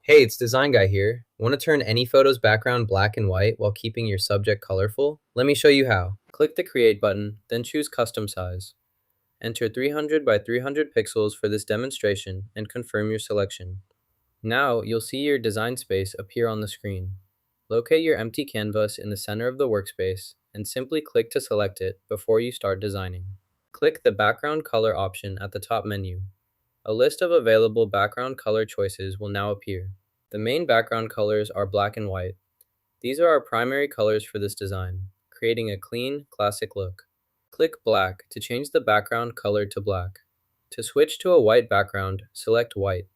Hey, it's Design Guy here. Want to turn any photo's background black and white while keeping your subject colorful? Let me show you how. Click the Create button, then choose Custom Size. Enter 300 by 300 pixels for this demonstration and confirm your selection. Now you'll see your design space appear on the screen. Locate your empty canvas in the center of the workspace and simply click to select it before you start designing. Click the Background Color option at the top menu. A list of available background color choices will now appear. The main background colors are black and white. These are our primary colors for this design, creating a clean, classic look. Click Black to change the background color to black. To switch to a white background, select White.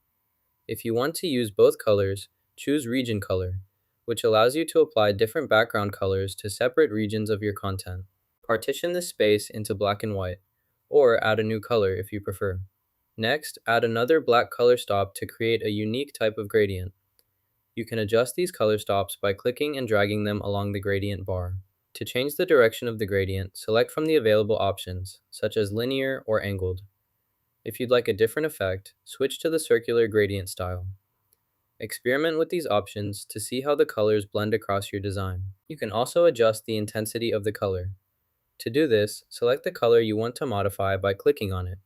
If you want to use both colors, choose Region Color, which allows you to apply different background colors to separate regions of your content. Partition this space into black and white, or add a new color if you prefer. Next, add another black color stop to create a unique type of gradient. You can adjust these color stops by clicking and dragging them along the gradient bar. To change the direction of the gradient, select from the available options, such as linear or angled. If you'd like a different effect, switch to the circular gradient style. Experiment with these options to see how the colors blend across your design. You can also adjust the intensity of the color. To do this, select the color you want to modify by clicking on it.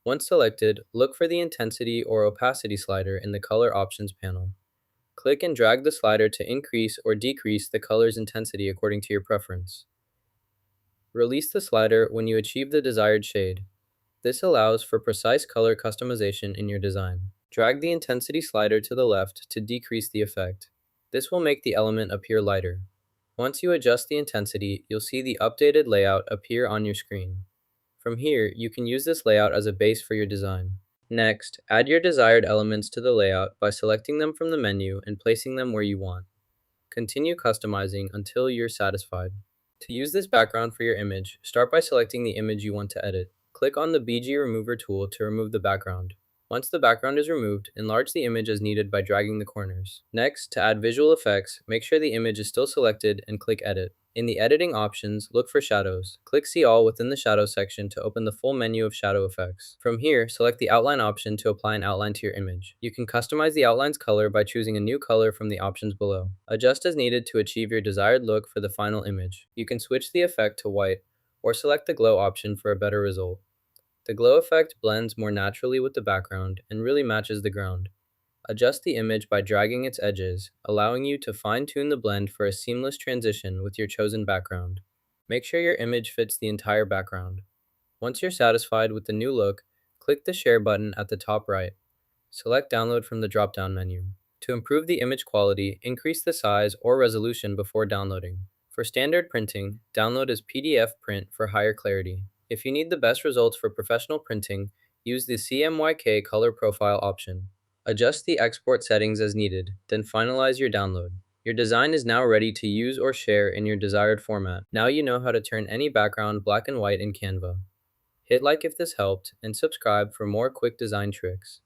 Once selected, look for the intensity or opacity slider in the color options panel. Click and drag the slider to increase or decrease the color's intensity according to your preference. Release the slider when you achieve the desired shade. This allows for precise color customization in your design. Drag the intensity slider to the left to decrease the effect. This will make the element appear lighter. Once you adjust the intensity, you'll see the updated layout appear on your screen. From here, you can use this layout as a base for your design. Next, add your desired elements to the layout by selecting them from the menu and placing them where you want. Continue customizing until you're satisfied. To use this background for your image, start by selecting the image you want to edit. Click on the BG Remover tool to remove the background. Once the background is removed, enlarge the image as needed by dragging the corners. Next, to add visual effects, make sure the image is still selected and click Edit. In the editing options, look for shadows. Click See All within the Shadow section to open the full menu of shadow effects. From here, select the Outline option to apply an outline to your image. You can customize the outline's color by choosing a new color from the options below. Adjust as needed to achieve your desired look for the final image. You can switch the effect to white, or select the glow option for a better result. The glow effect blends more naturally with the background and really matches the ground. Adjust the image by dragging its edges, allowing you to fine-tune the blend for a seamless transition with your chosen background. Make sure your image fits the entire background. Once you're satisfied with the new look, click the Share button at the top right. Select Download from the drop-down menu. To improve the image quality, increase the size or resolution before downloading. For standard printing, download as PDF print for higher clarity. If you need the best results for professional printing, use the CMYK color profile option. Adjust the export settings as needed, then finalize your download. Your design is now ready to use or share in your desired format. Now you know how to turn any background black and white in Canva. Hit like if this helped, and subscribe for more quick design tricks.